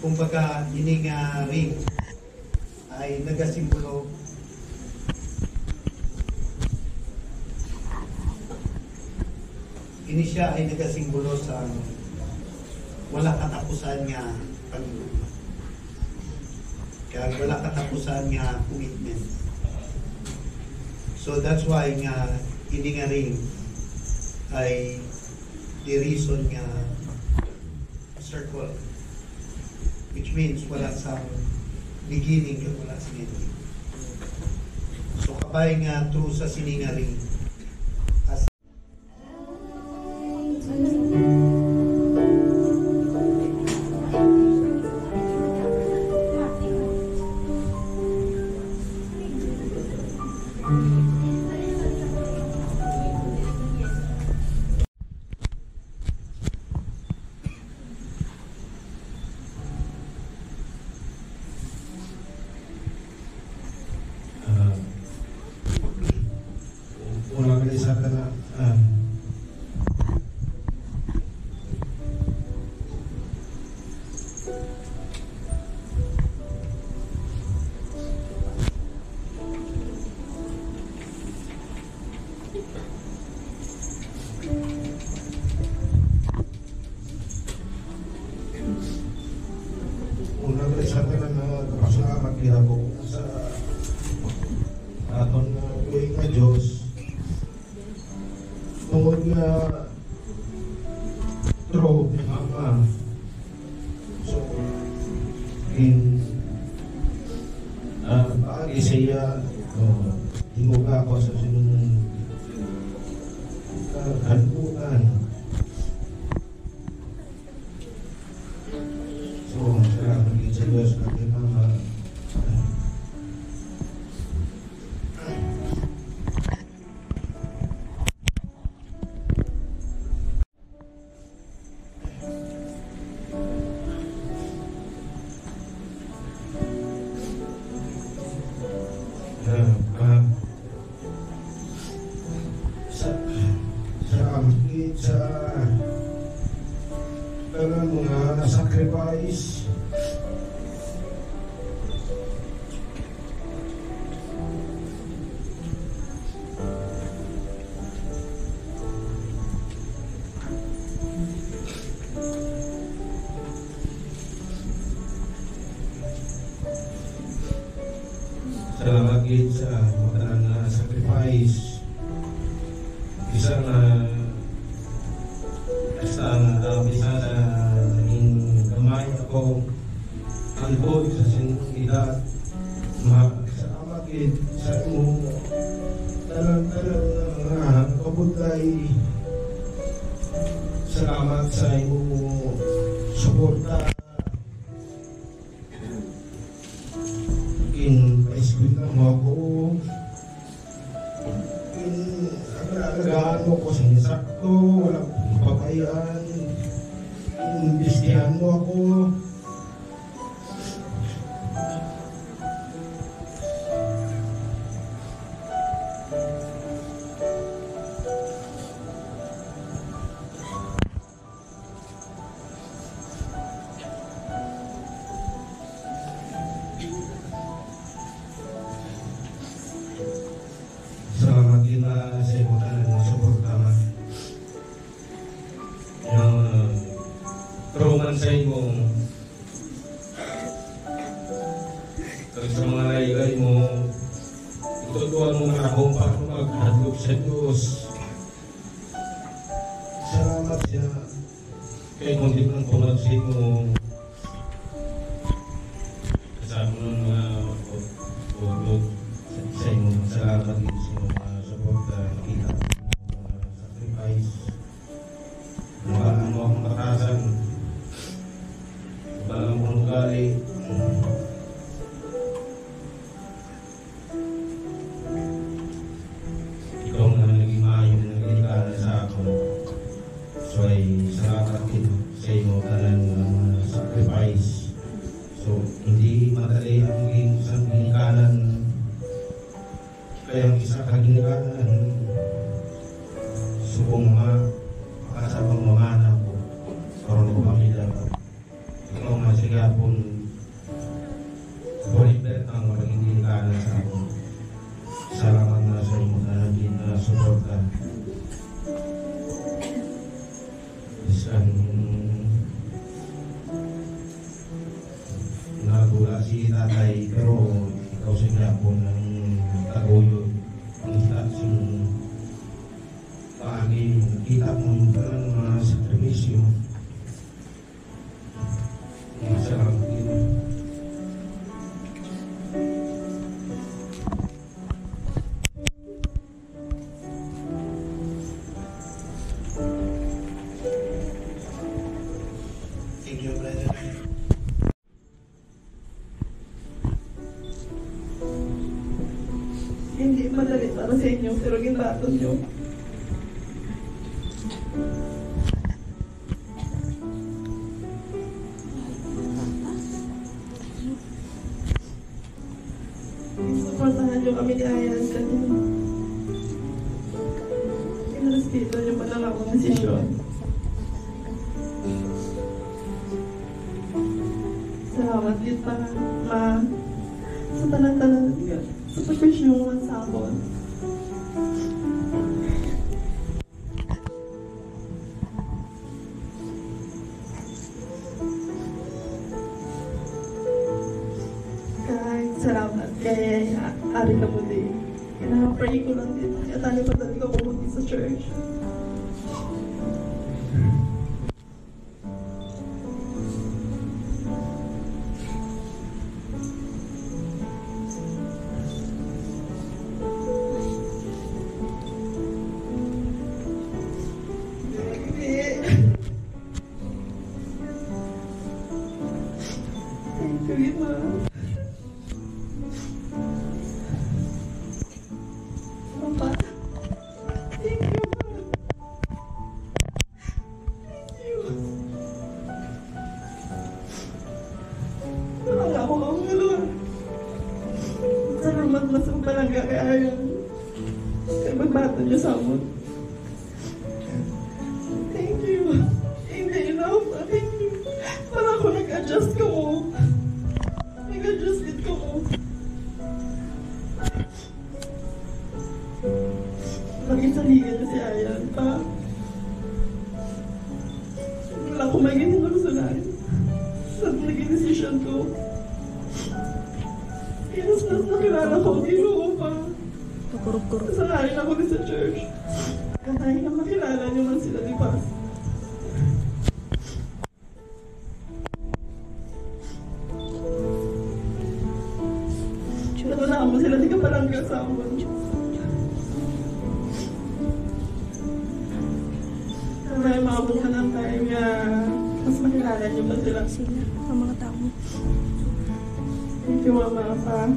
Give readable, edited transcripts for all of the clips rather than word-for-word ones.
kumbaga ining ring ay nagasimbolo ini siya ay nagasimbolo sa wala katapusan nga paglupa. Kaya wala katapusan nga commitment. So that's why nga ini nga ring ay the reason nga circle, which means wala sa beginning at wala sa ending. So kapay nga true sa siningaring as aton nga Diyos tungod nga true Ama. So in bagay siya himuga ako sa sinunong kalbutan. So salamat sa Diyos kay Mama. Sa mga sacrifice salamat sa mga sacrifice isa na bisa na naging gamay ako kalbod sa sinunidad. Salamat sa imong talang-talang na mga kabutay. Salamat sa imong suporta pa-eskwela mo ako alagaan mo ko sa insakto, walang pagkayaan, imbestihan mo ako. Salamat din sa ibutan ng suporta Roman sa imong sa mga laylay mo itutuan mo na akong para maghadlok sa Diyos. Salamat siya kay kung di mo nang pumansin mo kasama ng mga pagod sa imong salamat din sa mga suporta nakita mga sacrifice nabalaan mo akong batasan nabalaan mo ang ugali ikaw na naging maayong naging sa ako. So ay salamat din sa imo tanan mga sacrifice. So hindi madali ang maging isang ginikanan. Kaya ang isa kaginikanan subong makasabang mamana ko karoon ko pamilya ko. Ikaw masigapon wala si tatay, pero ikaw sa niya po ng taguyod. Ang stats yung paagi, kita mo yung mga sakripisyo. Masarap din. Thank you, brother. Hindi madali para sa inyo, pero ginbaton nyo. Isuportahan nyo kami ni Ayan kanina. Pinarespito nyo pa lang akong desisyon. Salamat din pa, ma. Sa tanan-tanan, sa pagkasyungan sa akon. Kahit salamat kay Ari ka mo din. Pray ko lang din. Kaya tayo pa dali ko pumunti sa church. Thank you, Ma. Papa. Thank you, Ma. Thank you. Wala ako ang gano'n. Salamat na sa palangga kay Ayan. Kaya magbato niyo sa amon. Thank you. Hindi enough. Thank you. Para ako nag-adjust ko mo. Nag-adjust din ko mo. Nakisaligan niya si Ayan pa. Wala ko may ginagalusunan. Sa naging decision ko. Inas-nas nakilala ko, ginoo pa. Kasalain ako din sa church. Katahin na makilala niyo man sila di Paz. Wala mo sila, di ka palang kasama. May maabot ka ng time na mas makilala niyo ba sila? Sila, ang mga tao. Thank you, Mama, pa.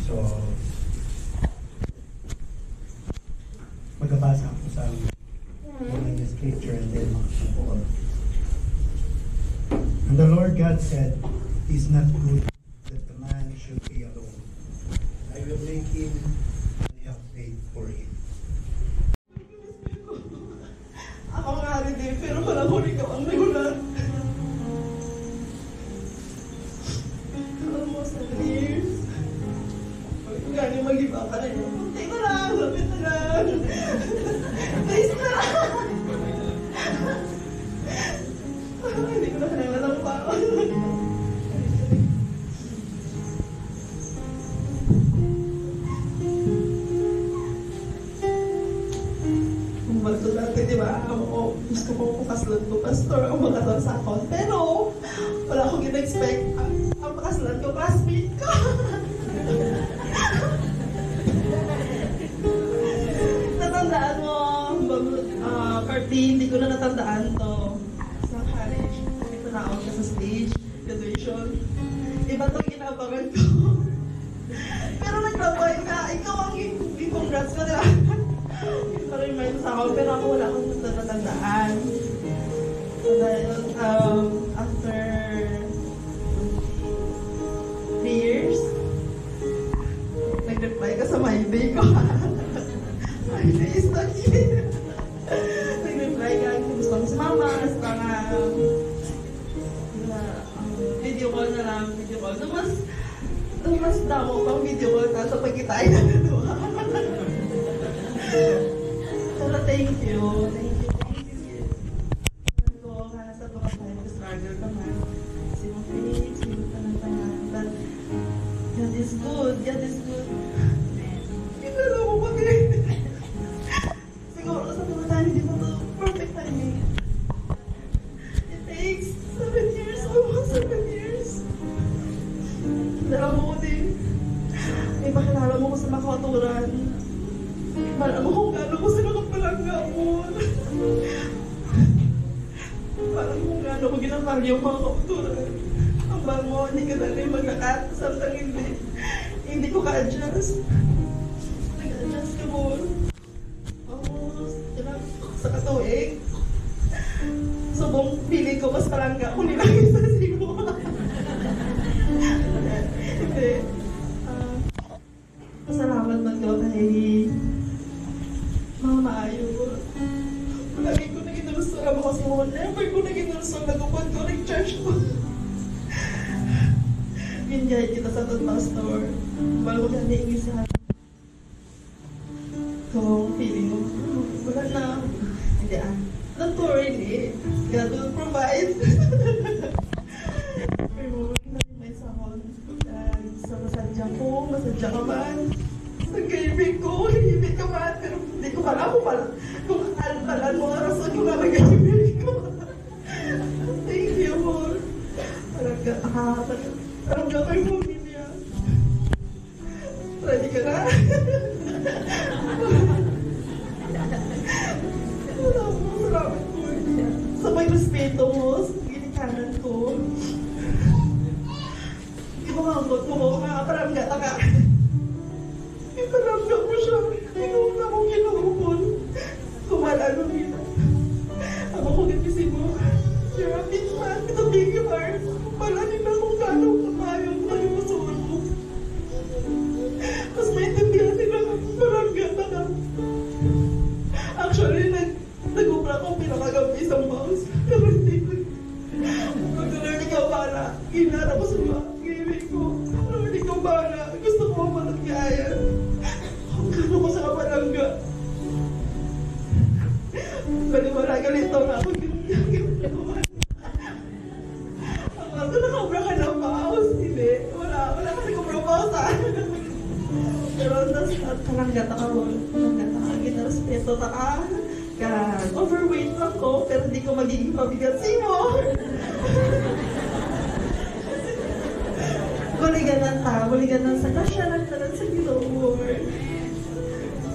So, magbabasa ako sa mga scripture and then makakuha. And the Lord God said, "It is not good that the man should be alone. I will make him an helpmate for him." Ako nga rin din, pero wala ko rin ikaw ang nagulat. Almost 7 years. Gano'n mag-iba ka na yun. Punti na lang, lapit na lang. Please na lang. Hindi ko na kailangan ng pao. Kung bato dati, di ba? Gusto ko pakaslan ko, pastor, ang makasal sa akon. Pero, wala akong in-expect. Ang pakaslan ko, classmate ko. Natandaan mo, Carty, hindi ko na natandaan to. Sa college, dito na ako sa stage, graduation. Iba itong inabangan ko. Pero naglabay ka, ikaw ang i-congrats ko, diba? Pa-remind sa ako, pero ako wala akong natatandaan. So dahil, after 3 years, nag-reply ka sa my day ko. He's not here. Nag-reply ka, kumusta mo si mama, basta nga, video call na lang, video call. Mas damo pang video call na sa pagkitay na dalawa. Pero thank you. Ito, nasa mga tayo, struggle naman. Sino Felix, sino tanang-tanang. But, God is good, God is good. Pinala mo pa din. Siguro sa mga tayo, hindi mo to perfect timing. It takes 7 years, almost 7 years. Dala mo ko din. May pakilala mo ko sa makaturan. Alam mo kung gano'n ko sila kapalangga mo. Parang kung gano'n ko ginapal yung mga kapaturan. Ang bango, hindi ka dali maglakat. Samtang hindi ko ka-adjust. Nag-adjust ka mo. Sa katuig. Subong piling ko, mas palangga ko nilagay sa simo. Hindi. Pasalamat man ko kay Mama maayo. Lagi ko naging nalusog ako kasi mo. Never ko naging nalusog. Nagupad ko, nag-charge ko. Binjay kita sa Todd Pastor. Bago ko naniingin sa kung feeling mo, wala na. Hindi not to really. God will provide. Pero hindi may sahon. Sa masadya ko, masadya ka man. Sa gaming ko, hihimik ka man. Pero hindi ko pala ako pala. Kung alpalan mo, rason ko nga nag-gaming ko. Thank you, Lord. Parang gawin mo, Biblia. Ready ka na? Salamat ko. Sa pag-respeto mo, sa ginikanan ko. Imahamot mo, parang gata ka. Iparangga mo siya. Inuuna kong kinahupon. Kumalano nila. Ako kong ipisin mo. You're a big man. It's a big heart. Kumpala nila kung gano'ng kamayo mo yung masuon mo. Mas maintindihan nila kung parang gata ka. Actually, nag-upra akong pinakagampi sa mouse. Pero hindi ko. Pag-learn ikaw bala. Ginara ko sa mga gaming ko. Pero ikaw bala. Gusto ko malagyayan. Kung gano'n ko sa kapalangga. Baliwala galito na ako. Ako nakabra ka ng mouse. Hindi. Wala kasi kubra mouse Pero talangga ta ka mo. Talangga ta ka. Ginaraspeto ta ka. Overweight lang ko, pero hindi ko magiging pabigat simo. Buliganan ta, buliganan sa kasya, nagtanan sa Ginoo.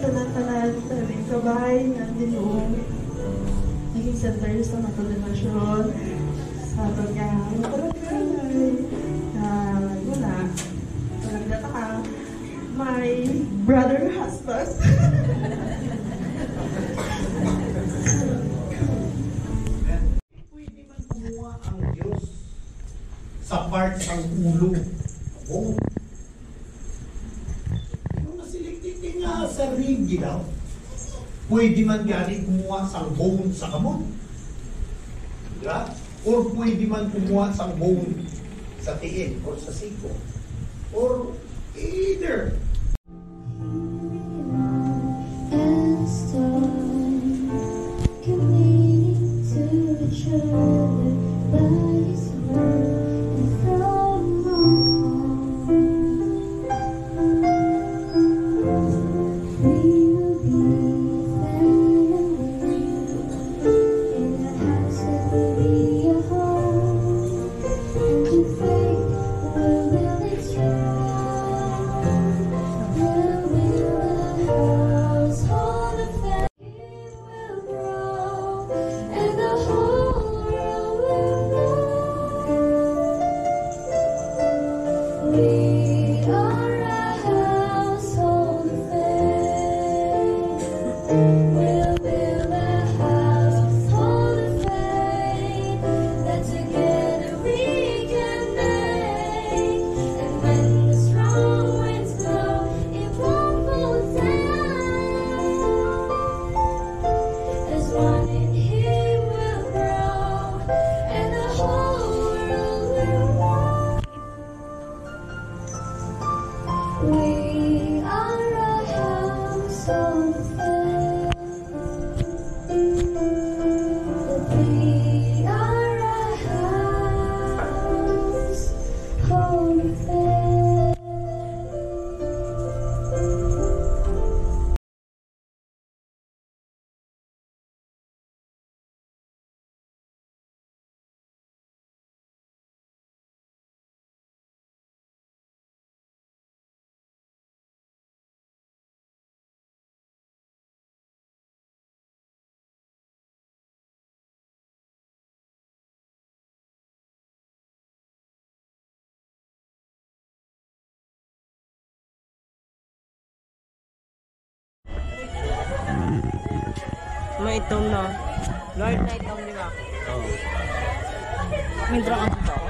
Tanan-tanan, taning kabay, nandin yung naging center sa matodonasyon. Sa pagkain, parang wala. Parang gata ka. My brother husband. Pwede man kumuha ang Diyos sa parts ang ulo. Oo. Yung nasiliktikin nga sa rig, ginaw. Pwede man gani kumuha sa bone sa kamot. Diba? Or pwede man kumuha sa bone sa tiin or sa siko. Or either. hold the faith that we are a house. Hold the faith. May itom na. Lord na itom, di ba? Oo. May drama dito.